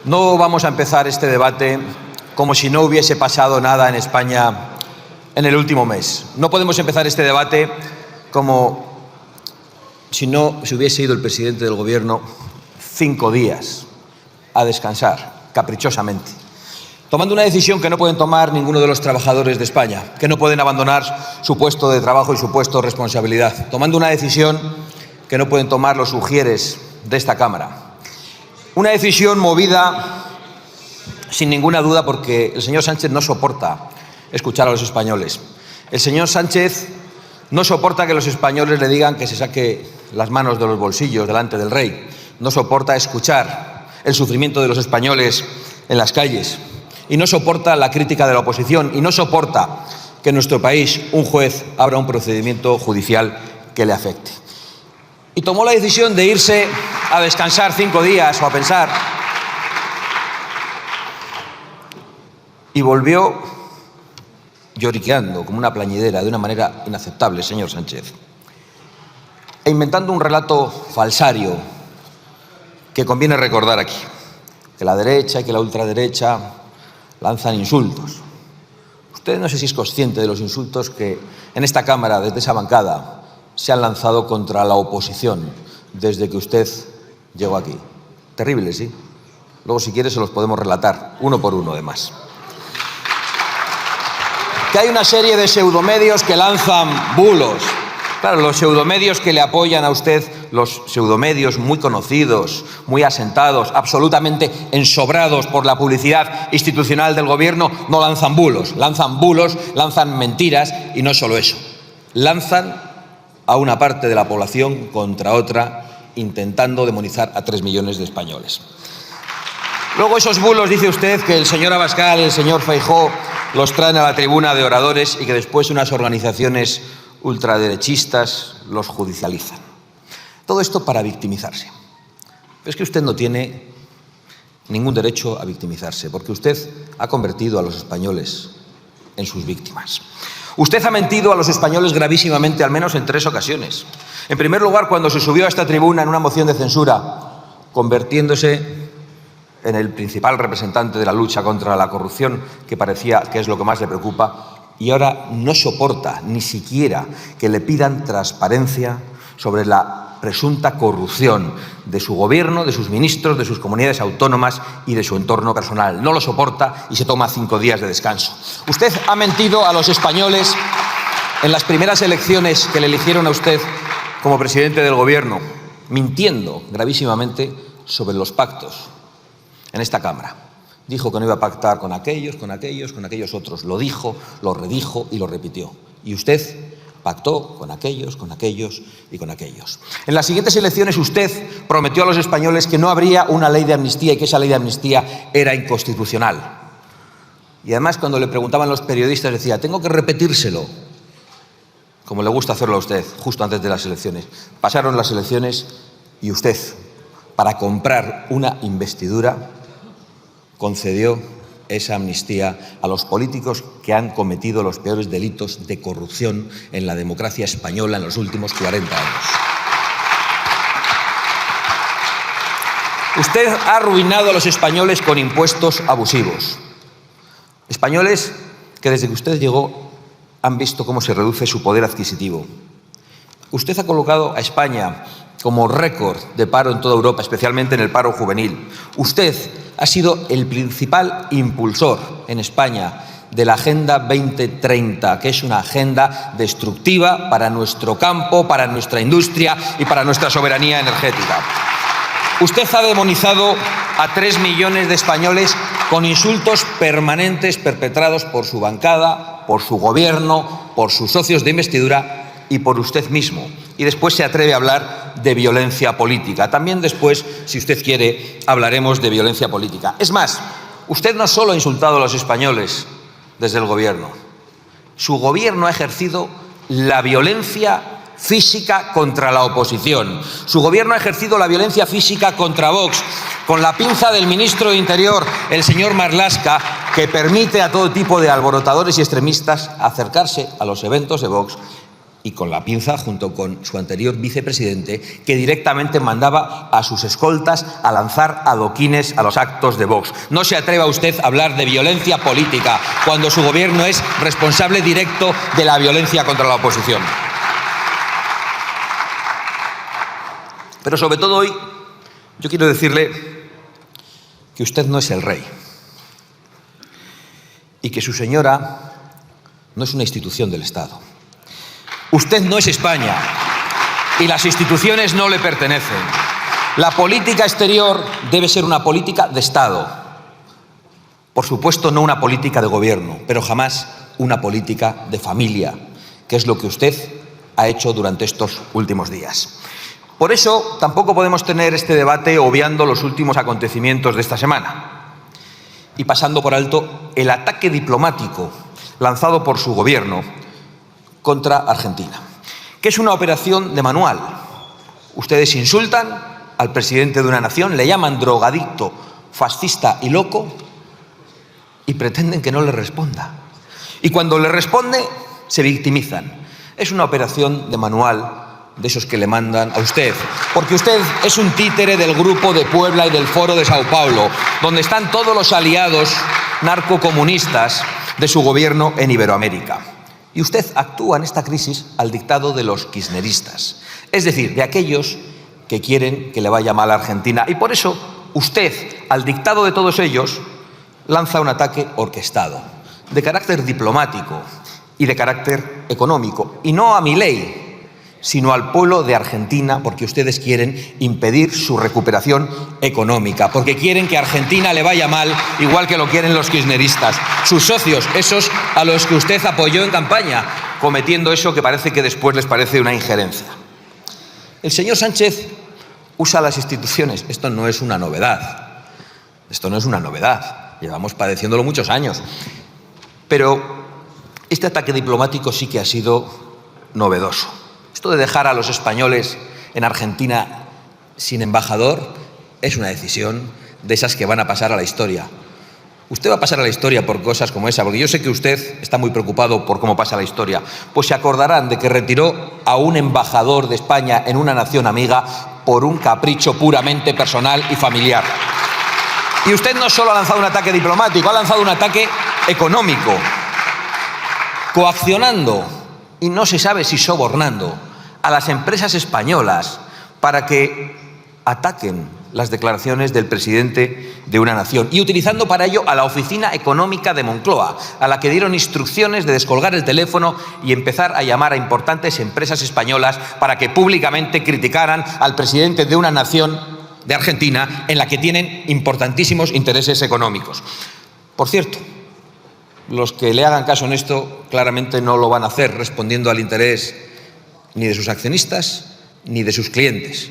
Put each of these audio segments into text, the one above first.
No vamos a empezar este debate como si no hubiese pasado nada en España en el último mes. No podemos empezar este debate como si no se hubiese ido el presidente del Gobierno 5 días a descansar, caprichosamente, tomando una decisión que no pueden tomar ninguno de los trabajadores de España, que no pueden abandonar su puesto de trabajo y su puesto de responsabilidad, tomando una decisión que no pueden tomar los ujieres de esta Cámara. Una decisión movida, sin ninguna duda, porque el señor Sánchez no soporta escuchar a los españoles. El señor Sánchez no soporta que los españoles le digan que se saque las manos de los bolsillos delante del rey. No soporta escuchar el sufrimiento de los españoles en las calles. Y no soporta la crítica de la oposición. Y no soporta que en nuestro país un juez abra un procedimiento judicial que le afecte. Y tomó la decisión de irse a descansar 5 días o a pensar. Y volvió lloriqueando como una plañidera, de una manera inaceptable, señor Sánchez. E inventando un relato falsario que conviene recordar aquí. Que la derecha y que la ultraderecha lanzan insultos. Usted no sé si es consciente de los insultos que en esta Cámara, desde esa bancada, se han lanzado contra la oposición desde que usted llegó aquí. Terrible, ¿sí? Luego, si quiere, se los podemos relatar, uno por uno, además. Que hay una serie de pseudomedios que lanzan bulos. Claro, los pseudomedios que le apoyan a usted, los pseudomedios muy conocidos, muy asentados, absolutamente ensobrados por la publicidad institucional del Gobierno, no lanzan bulos, lanzan mentiras y no solo eso. Lanzan a una parte de la población contra otra, intentando demonizar a 3 millones de españoles. Luego esos bulos, dice usted, que el señor Abascal, el señor Feijóo los traen a la tribuna de oradores y que después unas organizaciones ultraderechistas los judicializan. Todo esto para victimizarse. Pero es que usted no tiene ningún derecho a victimizarse, porque usted ha convertido a los españoles en sus víctimas. Usted ha mentido a los españoles gravísimamente, al menos en 3 ocasiones. En primer lugar, cuando se subió a esta tribuna en una moción de censura, convirtiéndose en el principal representante de la lucha contra la corrupción, que parecía que es lo que más le preocupa, y ahora no soporta ni siquiera que le pidan transparencia sobre la presunta corrupción de su gobierno, de sus ministros, de sus comunidades autónomas y de su entorno personal. No lo soporta y se toma 5 días de descanso. Usted ha mentido a los españoles en las primeras elecciones que le eligieron a usted como presidente del Gobierno, mintiendo gravísimamente sobre los pactos en esta Cámara. Dijo que no iba a pactar con aquellos otros. Lo dijo, lo redijo y lo repitió. Y usted pactó con aquellos y con aquellos. En las siguientes elecciones usted prometió a los españoles que no habría una ley de amnistía y que esa ley de amnistía era inconstitucional. Y además, cuando le preguntaban los periodistas, decía, tengo que repetírselo, como le gusta hacerlo a usted, justo antes de las elecciones. Pasaron las elecciones y usted, para comprar una investidura, concedió esa amnistía a los políticos que han cometido los peores delitos de corrupción en la democracia española en los últimos 40 años. Usted ha arruinado a los españoles con impuestos abusivos. Españoles que desde que usted llegó han visto cómo se reduce su poder adquisitivo. Usted ha colocado a España como récord de paro en toda Europa, especialmente en el paro juvenil. Usted ha sido el principal impulsor en España de la Agenda 2030, que es una agenda destructiva para nuestro campo, para nuestra industria y para nuestra soberanía energética. Usted ha demonizado a 3 millones de españoles con insultos permanentes perpetrados por su bancada, por su gobierno, por sus socios de investidura y por usted mismo. Y después se atreve a hablar de violencia política. También después, si usted quiere, hablaremos de violencia política. Es más, usted no solo ha insultado a los españoles desde el Gobierno. Su Gobierno ha ejercido la violencia física contra la oposición. Su Gobierno ha ejercido la violencia física contra Vox, con la pinza del ministro de Interior, el señor Marlaska, que permite a todo tipo de alborotadores y extremistas acercarse a los eventos de Vox y con la pinza junto con su anterior vicepresidente, que directamente mandaba a sus escoltas a lanzar adoquines a los actos de Vox. No se atreva usted a hablar de violencia política cuando su gobierno es responsable directo de la violencia contra la oposición. Pero sobre todo hoy yo quiero decirle que usted no es el rey y que su señora no es una institución del Estado. Usted no es España y las instituciones no le pertenecen. La política exterior debe ser una política de Estado. Por supuesto, no una política de gobierno, pero jamás una política de familia, que es lo que usted ha hecho durante estos últimos días. Por eso tampoco podemos tener este debate obviando los últimos acontecimientos de esta semana y pasando por alto el ataque diplomático lanzado por su gobierno contra Argentina, que es una operación de manual. Ustedes insultan al presidente de una nación, le llaman drogadicto, fascista y loco y pretenden que no le responda. Y cuando le responde, se victimizan. Es una operación de manual de esos que le mandan a usted, porque usted es un títere del Grupo de Puebla y del Foro de Sao Paulo, donde están todos los aliados narcocomunistas de su gobierno en Iberoamérica. Y usted actúa en esta crisis al dictado de los kirchneristas, es decir, de aquellos que quieren que le vaya mal a Argentina. Y por eso usted, al dictado de todos ellos, lanza un ataque orquestado, de carácter diplomático y de carácter económico, y no a Milei, sino al pueblo de Argentina, porque ustedes quieren impedir su recuperación económica, porque quieren que a Argentina le vaya mal, igual que lo quieren los kirchneristas, sus socios, esos a los que usted apoyó en campaña, cometiendo eso que parece que después les parece una injerencia. El señor Sánchez usa las instituciones. Esto no es una novedad. Esto no es una novedad. Llevamos padeciéndolo muchos años. Pero este ataque diplomático sí que ha sido novedoso. Esto de dejar a los españoles en Argentina sin embajador es una decisión de esas que van a pasar a la historia. Usted va a pasar a la historia por cosas como esa, porque yo sé que usted está muy preocupado por cómo pasa la historia. Pues se acordarán de que retiró a un embajador de España en una nación amiga por un capricho puramente personal y familiar. Y usted no solo ha lanzado un ataque diplomático, ha lanzado un ataque económico, coaccionando, y no se sabe si sobornando, a las empresas españolas para que ataquen las declaraciones del presidente de una nación y utilizando para ello a la Oficina Económica de Moncloa, a la que dieron instrucciones de descolgar el teléfono y empezar a llamar a importantes empresas españolas para que públicamente criticaran al presidente de una nación, de Argentina, en la que tienen importantísimos intereses económicos. Por cierto, los que le hagan caso en esto claramente no lo van a hacer respondiendo al interés ni de sus accionistas ni de sus clientes.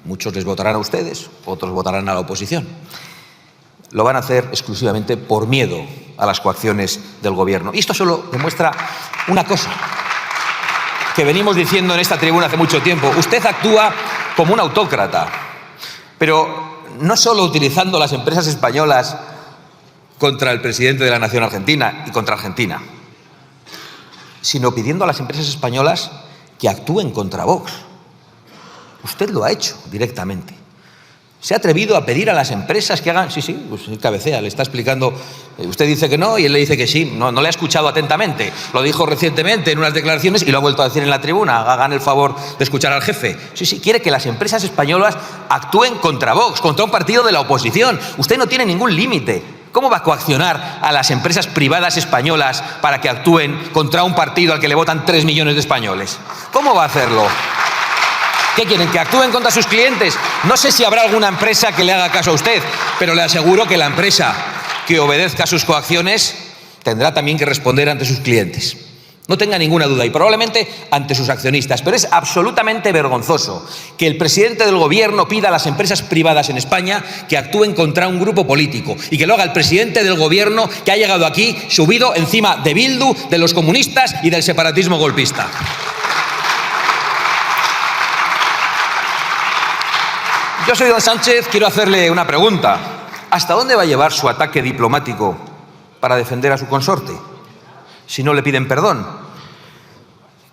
Muchos les votarán a ustedes, otros votarán a la oposición. Lo van a hacer exclusivamente por miedo a las coacciones del gobierno. Y esto solo demuestra una cosa que venimos diciendo en esta tribuna hace mucho tiempo. Usted actúa como un autócrata, pero no solo utilizando las empresas españolas contra el presidente de la nación argentina y contra Argentina, sino pidiendo a las empresas españolas que actúen contra Vox. Usted lo ha hecho directamente. Se ha atrevido a pedir a las empresas que hagan... Sí, pues cabecea, le está explicando... Usted dice que no y él le dice que sí. No le ha escuchado atentamente. Lo dijo recientemente en unas declaraciones y lo ha vuelto a decir en la tribuna. Hagan el favor de escuchar al jefe. Sí, quiere que las empresas españolas actúen contra Vox, contra un partido de la oposición. Usted no tiene ningún límite. ¿Cómo va a coaccionar a las empresas privadas españolas para que actúen contra un partido al que le votan 3 millones de españoles? ¿Cómo va a hacerlo? ¿Qué quieren? ¿Que actúen contra sus clientes? No sé si habrá alguna empresa que le haga caso a usted, pero le aseguro que la empresa que obedezca a sus coacciones tendrá también que responder ante sus clientes. No tenga ninguna duda, y probablemente ante sus accionistas. Pero es absolutamente vergonzoso que el presidente del gobierno pida a las empresas privadas en España que actúen contra un grupo político y que lo haga el presidente del gobierno que ha llegado aquí subido encima de Bildu, de los comunistas y del separatismo golpista. Yo soy don Sánchez, quiero hacerle una pregunta. ¿Hasta dónde va a llevar su ataque diplomático para defender a su consorte? Si no le piden perdón.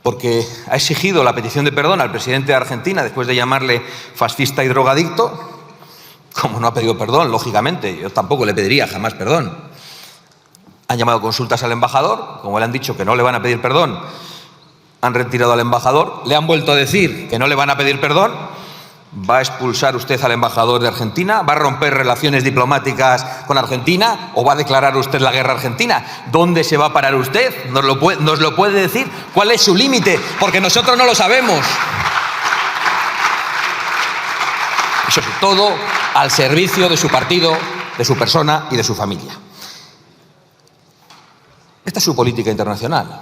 porque ha exigido la petición de perdón al presidente de Argentina después de llamarle fascista y drogadicto. Como no ha pedido perdón, lógicamente, yo tampoco le pediría jamás perdón. Han llamado consultas al embajador, como le han dicho que no le van a pedir perdón, han retirado al embajador, le han vuelto a decir que no le van a pedir perdón. ¿Va a expulsar usted al embajador de Argentina? ¿Va a romper relaciones diplomáticas con Argentina? ¿O va a declarar usted la guerra a Argentina? ¿Dónde se va a parar usted? ¿Nos lo puede decir? ¿Cuál es su límite? Porque nosotros no lo sabemos. Eso es todo al servicio de su partido, de su persona y de su familia. Esta es su política internacional,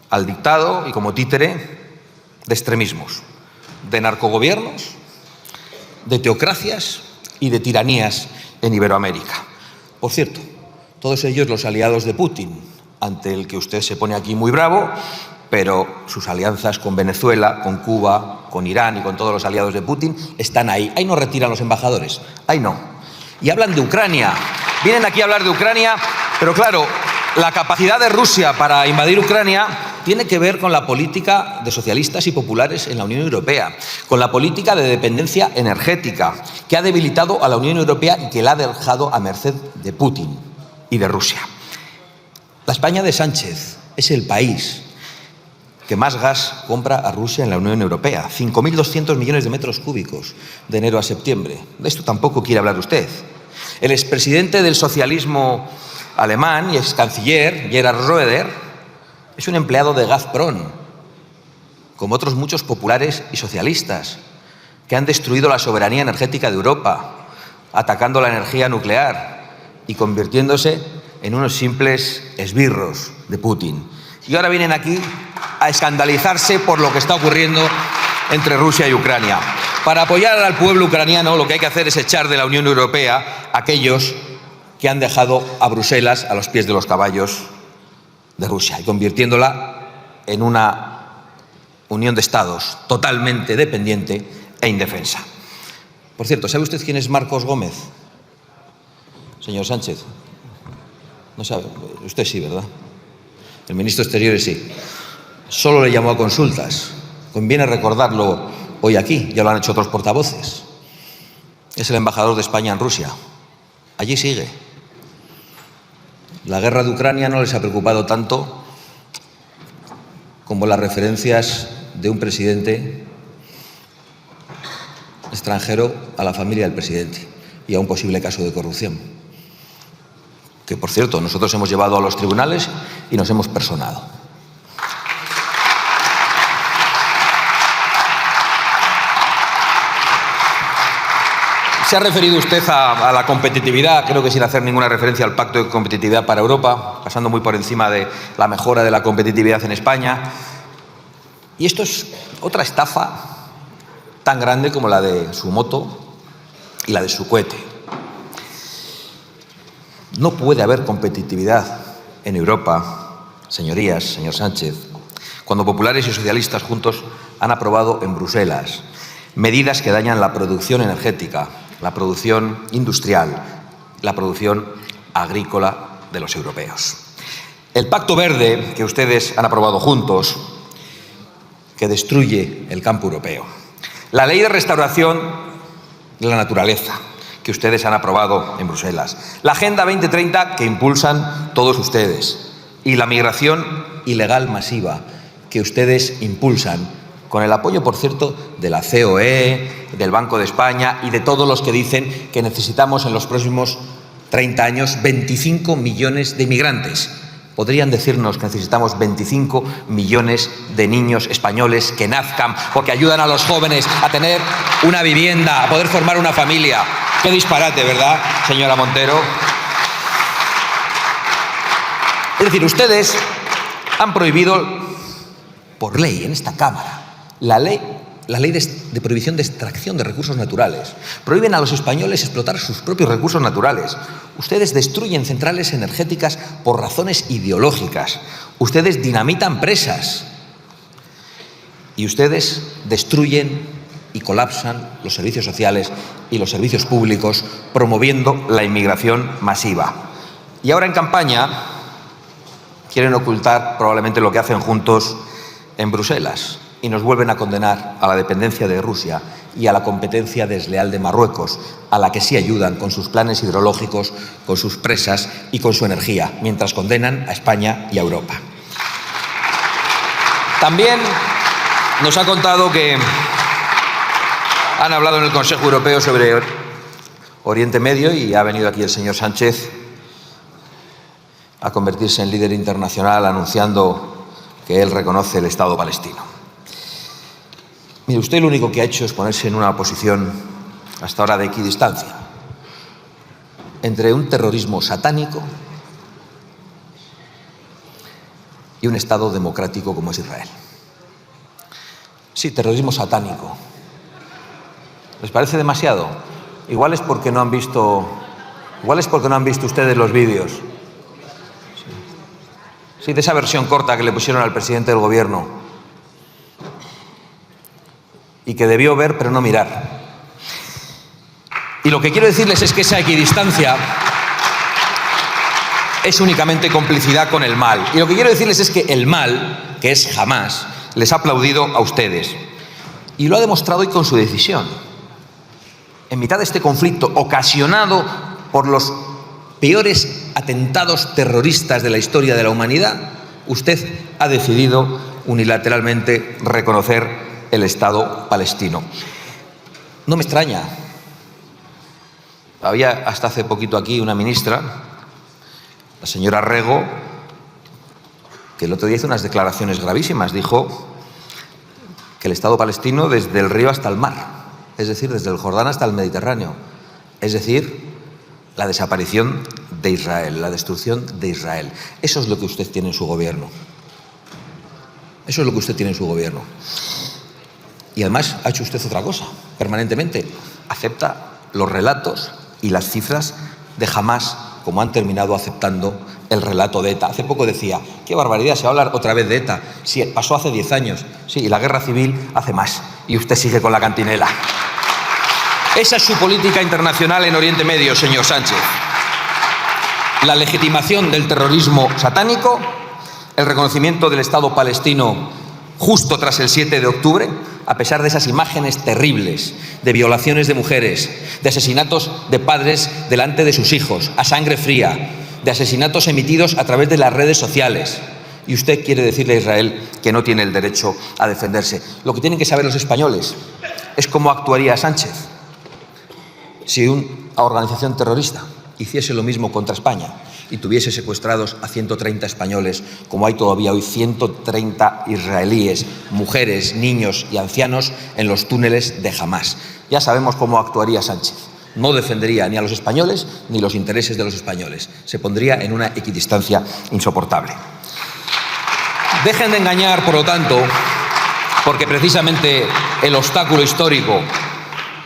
al dictado y como títere de extremismos, de narcogobiernos, de teocracias y de tiranías en Iberoamérica. Por cierto, todos ellos los aliados de Putin, ante el que usted se pone aquí muy bravo, pero sus alianzas con Venezuela, con Cuba, con Irán y con todos los aliados de Putin están ahí. Ahí no retiran los embajadores, ahí no. Y hablan de Ucrania. Vienen aquí a hablar de Ucrania, pero claro, la capacidad de Rusia para invadir Ucrania tiene que ver con la política de socialistas y populares en la Unión Europea, con la política de dependencia energética que ha debilitado a la Unión Europea y que la ha dejado a merced de Putin y de Rusia. La España de Sánchez es el país que más gas compra a Rusia en la Unión Europea, 5.200 millones de metros cúbicos de enero a septiembre. De esto tampoco quiere hablar usted. El expresidente del socialismo alemán y ex canciller, Gerhard Roeder, es un empleado de Gazprom, como otros muchos populares y socialistas, que han destruido la soberanía energética de Europa, atacando la energía nuclear y convirtiéndose en unos simples esbirros de Putin. Y ahora vienen aquí a escandalizarse por lo que está ocurriendo entre Rusia y Ucrania. Para apoyar al pueblo ucraniano lo que hay que hacer es echar de la Unión Europea a aquellos que han dejado a Bruselas a los pies de los caballos de Rusia y convirtiéndola en una unión de estados totalmente dependiente e indefensa. Por cierto, ¿sabe usted quién es Marcos Gómez? Señor Sánchez. No sabe. Usted sí, ¿verdad? El ministro de Exteriores sí. Solo le llamó a consultas. Conviene recordarlo hoy aquí, ya lo han hecho otros portavoces. Es el embajador de España en Rusia. Allí sigue. La guerra de Ucrania no les ha preocupado tanto como las referencias de un presidente extranjero a la familia del presidente y a un posible caso de corrupción, que por cierto nosotros hemos llevado a los tribunales y nos hemos personado. Se ha referido usted a la competitividad, creo que sin hacer ninguna referencia al Pacto de Competitividad para Europa, pasando muy por encima de la mejora de la competitividad en España. Y esto es otra estafa tan grande como la de su moto y la de su cohete. No puede haber competitividad en Europa, señorías, señor Sánchez, cuando populares y socialistas juntos han aprobado en Bruselas medidas que dañan la producción energética, la producción industrial, la producción agrícola de los europeos. El Pacto Verde que ustedes han aprobado juntos, que destruye el campo europeo. La Ley de Restauración de la Naturaleza, que ustedes han aprobado en Bruselas. La Agenda 2030, que impulsan todos ustedes. Y la migración ilegal masiva, que ustedes impulsan, con el apoyo, por cierto, de la COE, del Banco de España y de todos los que dicen que necesitamos en los próximos 30 años 25 millones de inmigrantes. Podrían decirnos que necesitamos 25 millones de niños españoles que nazcan porque ayudan a los jóvenes a tener una vivienda, a poder formar una familia. Qué disparate, ¿verdad, señora Montero? Es decir, ustedes han prohibido por ley en esta Cámara la ley de prohibición de extracción de recursos naturales. Prohíben a los españoles explotar sus propios recursos naturales. Ustedes destruyen centrales energéticas por razones ideológicas. Ustedes dinamitan presas. Y ustedes destruyen y colapsan los servicios sociales y los servicios públicos, promoviendo la inmigración masiva. Y ahora en campaña quieren ocultar probablemente lo que hacen juntos en Bruselas y nos vuelven a condenar a la dependencia de Rusia y a la competencia desleal de Marruecos, a la que sí ayudan con sus planes hidrológicos, con sus presas y con su energía, mientras condenan a España y a Europa. También nos ha contado que han hablado en el Consejo Europeo sobre Oriente Medio y ha venido aquí el señor Sánchez a convertirse en líder internacional anunciando que él reconoce el Estado palestino. Mire, usted lo único que ha hecho es ponerse en una posición hasta ahora de equidistancia entre un terrorismo satánico y un Estado democrático como es Israel. Sí, terrorismo satánico. ¿Les parece demasiado? Igual es porque no han visto ustedes los vídeos. Sí, de esa versión corta que le pusieron al presidente del gobierno y que debió ver pero no mirar. Y lo que quiero decirles es que esa equidistancia es únicamente complicidad con el mal. Y lo que quiero decirles es que el mal, que es Hamás, les ha aplaudido a ustedes. Y lo ha demostrado hoy con su decisión. En mitad de este conflicto ocasionado por los peores atentados terroristas de la historia de la humanidad, usted ha decidido unilateralmente reconocer el Estado palestino. No me extraña. Había hasta hace poquito aquí una ministra, la señora Rego, que el otro día hizo unas declaraciones gravísimas. Dijo que el Estado palestino desde el río hasta el mar, es decir, desde el Jordán hasta el Mediterráneo, es decir, la desaparición de Israel, la destrucción de Israel. Eso es lo que usted tiene en su gobierno. Eso es lo que usted tiene en su gobierno. Y además ha hecho usted otra cosa, permanentemente. Acepta los relatos y las cifras de Hamás, como han terminado aceptando el relato de ETA. Hace poco decía, qué barbaridad, se va a hablar otra vez de ETA. Sí, pasó hace 10 años. Sí, y la guerra civil hace más. Y usted sigue con la cantinela. Esa es su política internacional en Oriente Medio, señor Sánchez. La legitimación del terrorismo satánico, el reconocimiento del Estado palestino justo tras el 7 de octubre, a pesar de esas imágenes terribles de violaciones de mujeres, de asesinatos de padres delante de sus hijos, a sangre fría, de asesinatos emitidos a través de las redes sociales. Y usted quiere decirle a Israel que no tiene el derecho a defenderse. Lo que tienen que saber los españoles es cómo actuaría Sánchez si una organización terrorista hiciese lo mismo contra España y tuviese secuestrados a 130 españoles, como hay todavía hoy 130 israelíes, mujeres, niños y ancianos en los túneles de Hamás. Ya sabemos cómo actuaría Sánchez. No defendería ni a los españoles ni los intereses de los españoles. Se pondría en una equidistancia insoportable. Dejen de engañar, por lo tanto, porque precisamente el obstáculo histórico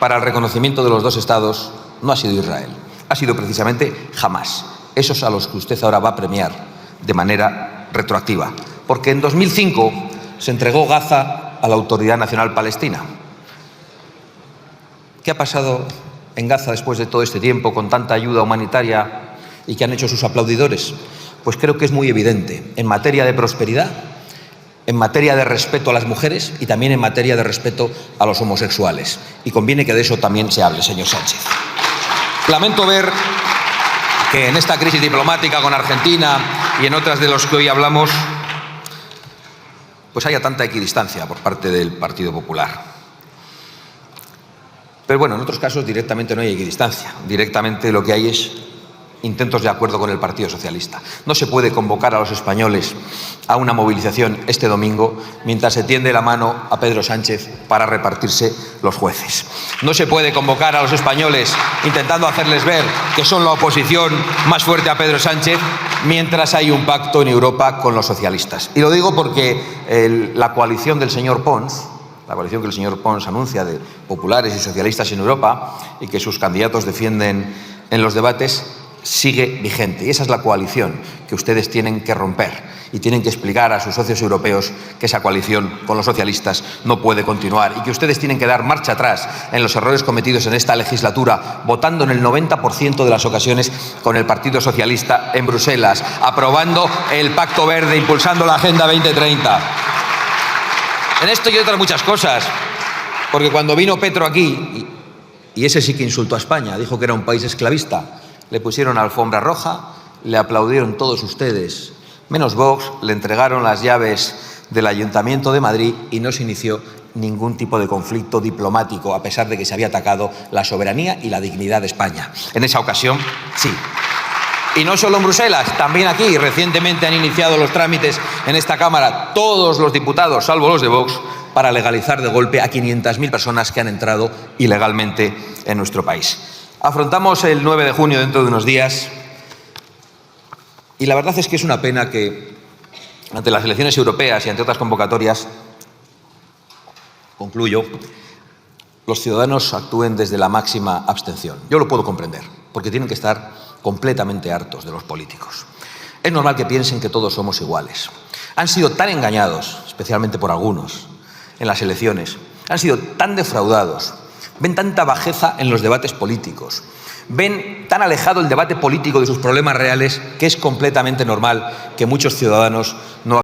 para el reconocimiento de los dos estados no ha sido Israel, ha sido precisamente Hamás. Esos a los que usted ahora va a premiar de manera retroactiva. Porque en 2005 se entregó Gaza a la Autoridad Nacional Palestina. ¿Qué ha pasado en Gaza después de todo este tiempo, con tanta ayuda humanitaria y que han hecho sus aplaudidores? Pues creo que es muy evidente, en materia de prosperidad, en materia de respeto a las mujeres y también en materia de respeto a los homosexuales. Y conviene que de eso también se hable, señor Sánchez. Lamento ver que en esta crisis diplomática con Argentina y en otras de las que hoy hablamos, pues haya tanta equidistancia por parte del Partido Popular. Pero bueno, en otros casos directamente no hay equidistancia. Directamente lo que hay es intentos de acuerdo con el Partido Socialista. No se puede convocar a los españoles a una movilización este domingo mientras se tiende la mano a Pedro Sánchez para repartirse los jueces. No se puede convocar a los españoles intentando hacerles ver que son la oposición más fuerte a Pedro Sánchez mientras hay un pacto en Europa con los socialistas. Y lo digo porque la coalición del señor Pons, la coalición que el señor Pons anuncia de populares y socialistas en Europa y que sus candidatos defienden en los debates, sigue vigente. Y esa es la coalición que ustedes tienen que romper y tienen que explicar a sus socios europeos que esa coalición con los socialistas no puede continuar y que ustedes tienen que dar marcha atrás en los errores cometidos en esta legislatura, votando en el 90% de las ocasiones con el Partido Socialista en Bruselas, aprobando el Pacto Verde, impulsando la Agenda 2030. En esto y otras muchas cosas. Porque cuando vino Petro aquí, y ese sí que insultó a España, dijo que era un país esclavista, le pusieron alfombra roja, le aplaudieron todos ustedes, menos Vox, le entregaron las llaves del Ayuntamiento de Madrid y no se inició ningún tipo de conflicto diplomático, a pesar de que se había atacado la soberanía y la dignidad de España. En esa ocasión, sí. Y no solo en Bruselas, también aquí. Recientemente han iniciado los trámites en esta Cámara todos los diputados, salvo los de Vox, para legalizar de golpe a 500.000 personas que han entrado ilegalmente en nuestro país. Afrontamos el 9 de junio, dentro de unos días, y la verdad es que es una pena que ante las elecciones europeas y ante otras convocatorias, concluyo, los ciudadanos actúen desde la máxima abstención. Yo lo puedo comprender, porque tienen que estar completamente hartos de los políticos. Es normal que piensen que todos somos iguales. Han sido tan engañados, especialmente por algunos, en las elecciones. Han sido tan defraudados. Ven tanta bajeza en los debates políticos. Ven tan alejado el debate político de sus problemas reales que es completamente normal que muchos ciudadanos no